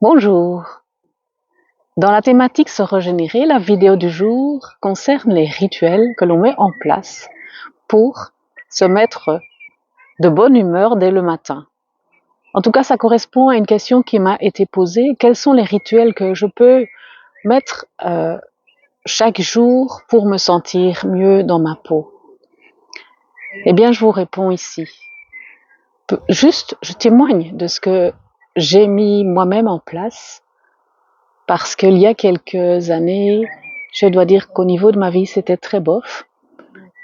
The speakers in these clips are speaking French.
Bonjour. Dans la thématique se régénérer, la vidéo du jour concerne les rituels que l'on met en place pour se mettre de bonne humeur dès le matin. En tout cas, ça correspond à une question qui m'a été posée. Quels sont les rituels que je peux mettre chaque jour pour me sentir mieux dans ma peau? Eh bien, je vous réponds ici. Juste, je témoigne de ce que j'ai mis moi-même en place. Parce qu'il y a quelques années, je dois dire qu'au niveau de ma vie, c'était très bof.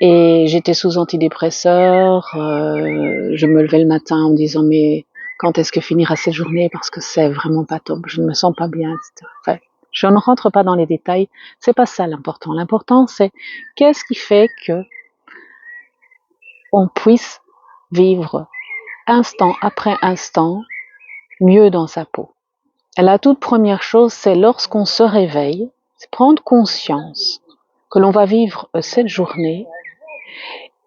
Et j'étais sous antidépresseurs. Je me levais le matin en me disant mais quand est-ce que finira cette journée parce que c'est vraiment pas top. Je ne me sens pas bien, etc. Enfin, je ne rentre pas dans les détails. C'est pas ça l'important. L'important c'est qu'est-ce qui fait que on puisse vivre instant après instant mieux dans sa peau. Et la toute première chose, c'est lorsqu'on se réveille, c'est prendre conscience que l'on va vivre cette journée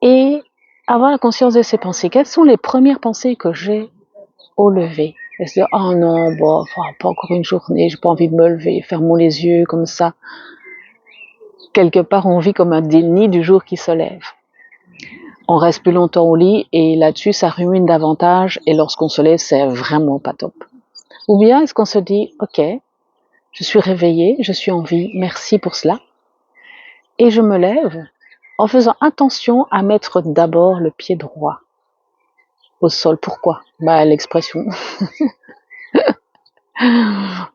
et avoir la conscience de ses pensées. Quelles sont les premières pensées que j'ai au lever? Et se dire, oh non, bon, pas encore une journée, j'ai pas envie de me lever, fermons les yeux comme ça. Quelque part, on vit comme un déni du jour qui se lève. On reste plus longtemps au lit et là-dessus, ça rumine davantage et lorsqu'on se lève, c'est vraiment pas top. Ou bien est-ce qu'on se dit, ok, je suis réveillée, je suis en vie, merci pour cela. Et je me lève en faisant attention à mettre d'abord le pied droit au sol. Pourquoi? L'expression.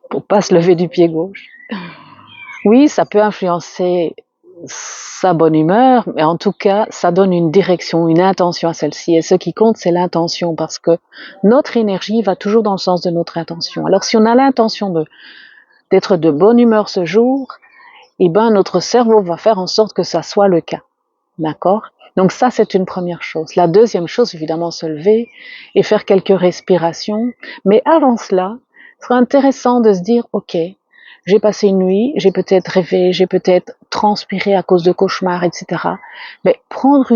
Pour pas se lever du pied gauche. Oui, ça peut influencer sa bonne humeur, mais en tout cas, ça donne une direction, une intention à celle-ci. Et ce qui compte, c'est l'intention, parce que notre énergie va toujours dans le sens de notre intention. Alors, si on a l'intention d'être de bonne humeur ce jour, eh ben, notre cerveau va faire en sorte que ça soit le cas. D'accord? Donc ça, c'est une première chose. La deuxième chose, évidemment, se lever et faire quelques respirations. Mais avant cela, ce serait intéressant de se dire, OK, j'ai passé une nuit, j'ai peut-être rêvé, j'ai peut-être transpiré à cause de cauchemars, etc. Mais prendre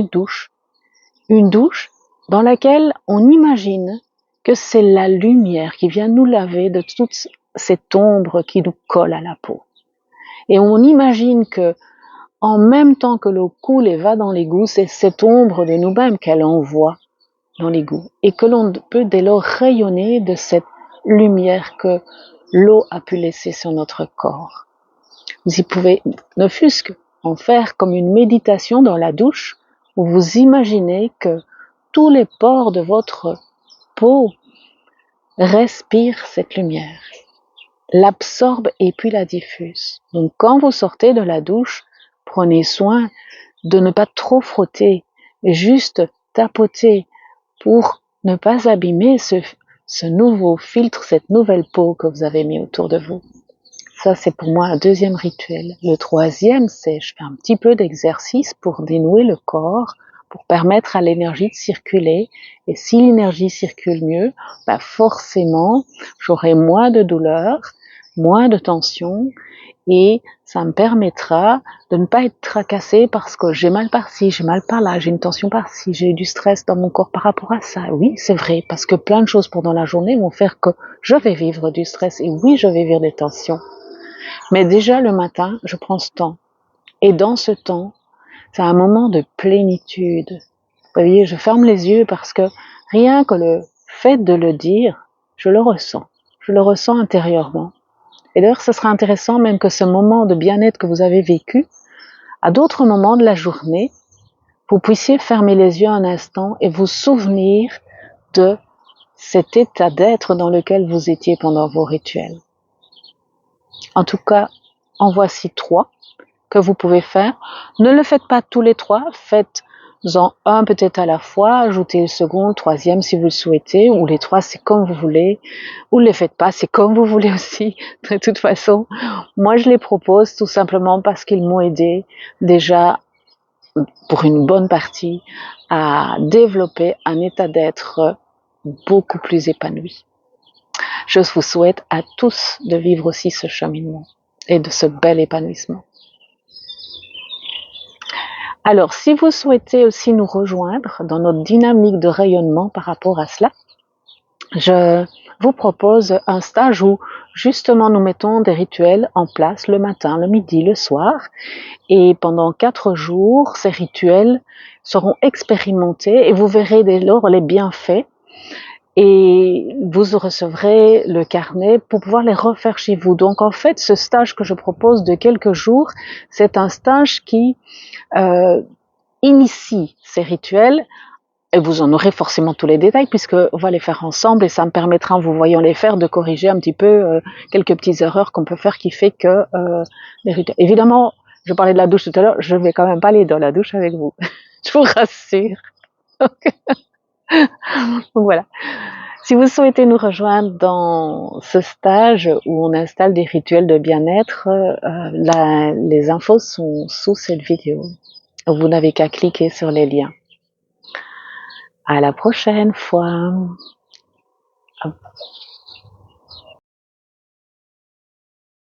une douche dans laquelle on imagine que c'est la lumière qui vient nous laver de toute cette ombre qui nous colle à la peau. Et on imagine que en même temps que l'eau coule et va dans l'égout, c'est cette ombre de nous-mêmes qu'elle envoie dans l'égout et que l'on peut dès lors rayonner de cette lumière que l'eau a pu laisser sur notre corps. Vous y pouvez, ne fût-ce qu'en faire comme une méditation dans la douche où vous imaginez que tous les pores de votre peau respirent cette lumière, l'absorbent et puis la diffusent. Donc quand vous sortez de la douche, prenez soin de ne pas trop frotter, juste tapoter pour ne pas abîmer ce nouveau filtre, cette nouvelle peau que vous avez mis autour de vous. Ça, c'est pour moi un deuxième rituel. Le troisième, c'est je fais un petit peu d'exercice pour dénouer le corps, pour permettre à l'énergie de circuler. Et si l'énergie circule mieux, forcément, j'aurai moins de douleur, moins de tension, et ça me permettra de ne pas être tracassée parce que j'ai mal par-ci, j'ai mal par-là, j'ai une tension par-ci, j'ai eu du stress dans mon corps par rapport à ça. Oui, c'est vrai, parce que plein de choses pendant la journée vont faire que je vais vivre du stress et oui, je vais vivre des tensions. Mais déjà le matin, je prends ce temps. Et dans ce temps, c'est un moment de plénitude. Vous voyez, je ferme les yeux parce que rien que le fait de le dire, je le ressens. Je le ressens intérieurement. Et d'ailleurs, ce sera intéressant même que ce moment de bien-être que vous avez vécu, à d'autres moments de la journée, vous puissiez fermer les yeux un instant et vous souvenir de cet état d'être dans lequel vous étiez pendant vos rituels. En tout cas, en voici 3 que vous pouvez faire. Ne le faites pas tous les 3, faites-en un peut-être à la fois, ajoutez le second, le troisième si vous le souhaitez, ou les 3 c'est comme vous voulez, ou ne les faites pas, c'est comme vous voulez aussi. De toute façon, moi je les propose tout simplement parce qu'ils m'ont aidé déjà pour une bonne partie à développer un état d'être beaucoup plus épanoui. Je vous souhaite à tous de vivre aussi ce cheminement et de ce bel épanouissement. Alors, si vous souhaitez aussi nous rejoindre dans notre dynamique de rayonnement par rapport à cela, je vous propose un stage où justement nous mettons des rituels en place le matin, le midi, le soir, et pendant 4 jours, ces rituels seront expérimentés et vous verrez dès lors les bienfaits et vous recevrez le carnet pour pouvoir les refaire chez vous. Donc en fait, ce stage que je propose de quelques jours, c'est un stage qui initie ces rituels. Et vous en aurez forcément tous les détails puisqu'on va les faire ensemble et ça me permettra, en vous voyant les faire, de corriger un petit peu quelques petites erreurs qu'on peut faire qui fait que les rituels... Évidemment, je parlais de la douche tout à l'heure, je vais quand même pas aller dans la douche avec vous. Je vous rassure. Donc voilà. Si vous souhaitez nous rejoindre dans ce stage où on installe des rituels de bien-être, les infos sont sous cette vidéo. Vous n'avez qu'à cliquer sur les liens. À la prochaine fois.